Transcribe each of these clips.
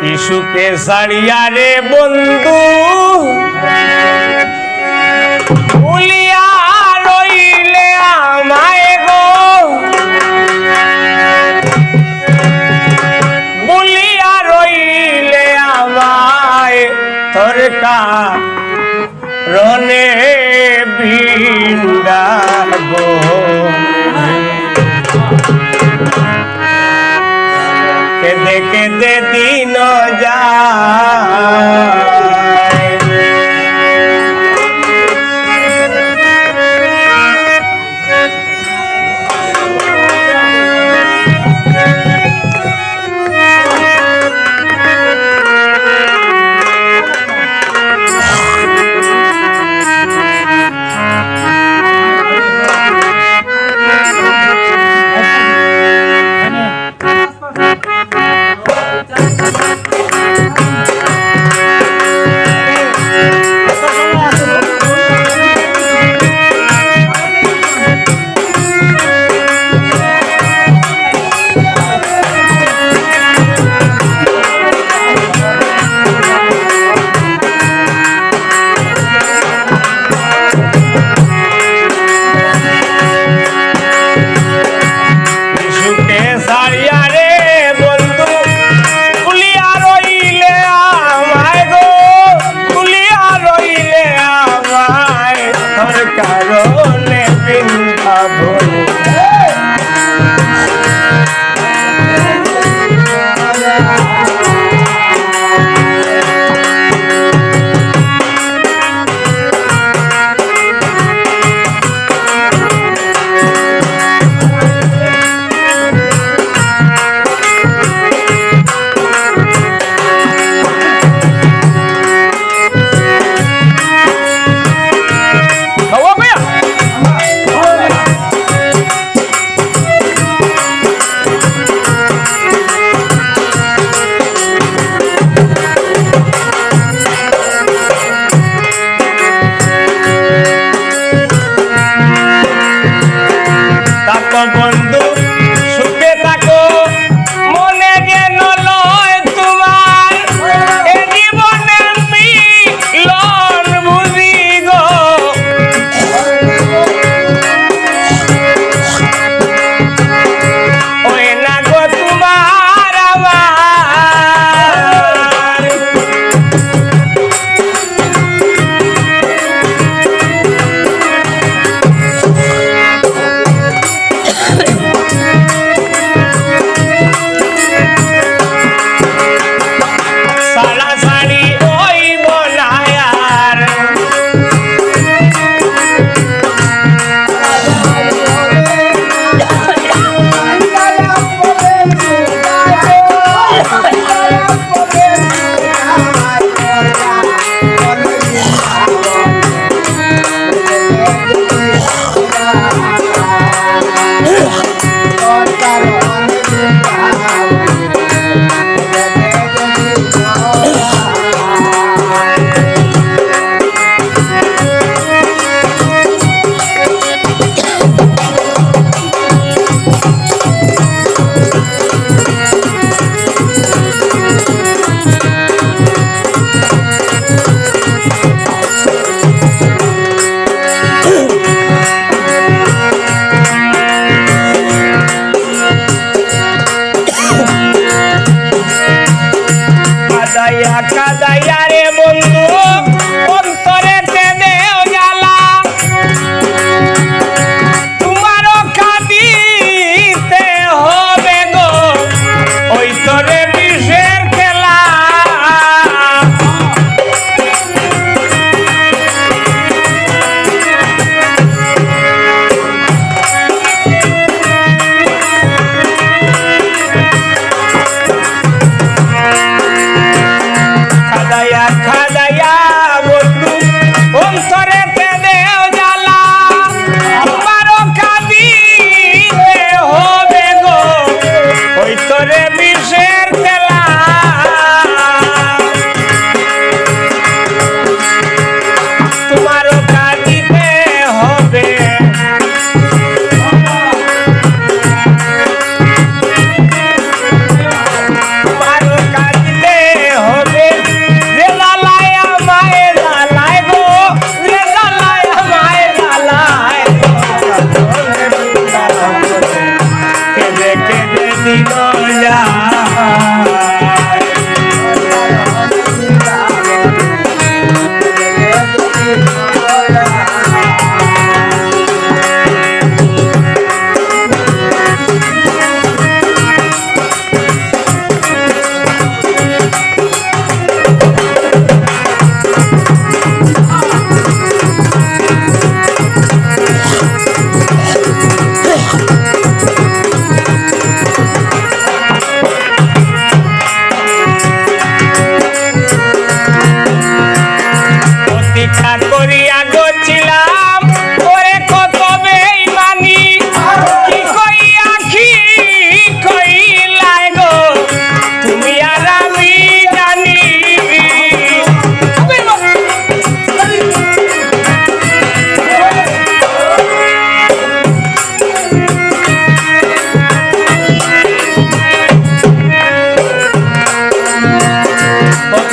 শিশুকে ছাড়িয়া রে বন্ধু ভুলিয়া রইলে আমায় গো, ভুলিয়া রইলে আমায় তোর কারণে বৃন্দাবো কেঁদে কেঁদে দিন যায়।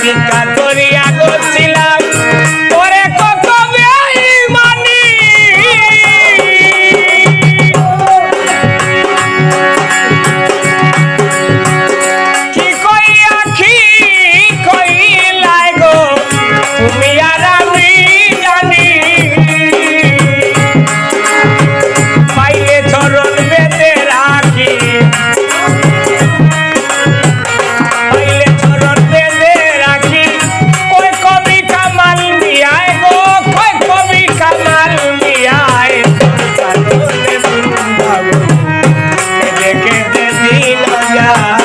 ভিক্ষা করিয়া করছিলাম ওরে কত বেঈমানি কি কইলাই গো তুমি আর আমি জানি পাইলে চরণ বেঁধে রাখি পাইলে চরণ বেঁধে রাখি কই কবি কামাল মিয়ায় গো কই কবি কামাল মিয়ায় কারণে বৃন্দাবন কেঁদে কেঁদে দিন যায়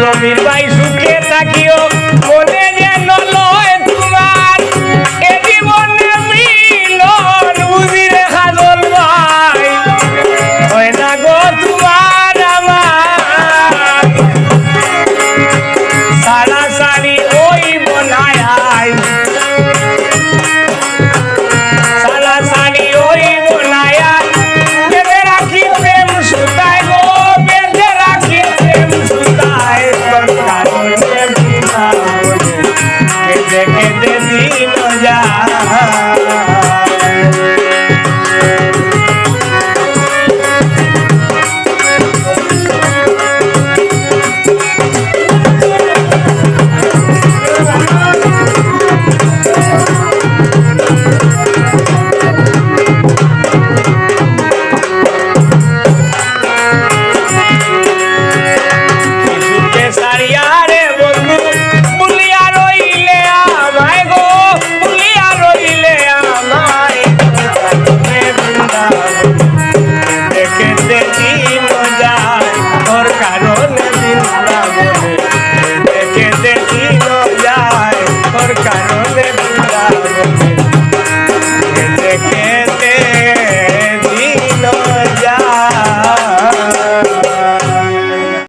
রবির ভাই সুখে থাকিও মনে যেন লয় তোমার এ জীবনে মিলন বুঝিরে খাজল ভাই হয় না গো তোমার আমার সারা সারি ওই বনায় সারা সারি ওই বনায় বেঁধে রাখি প্রেম সুতায় গো বেঁধে রাখি প্রেম সুতায় কেঁদে কেঁদে দিন যায় কারণ দিন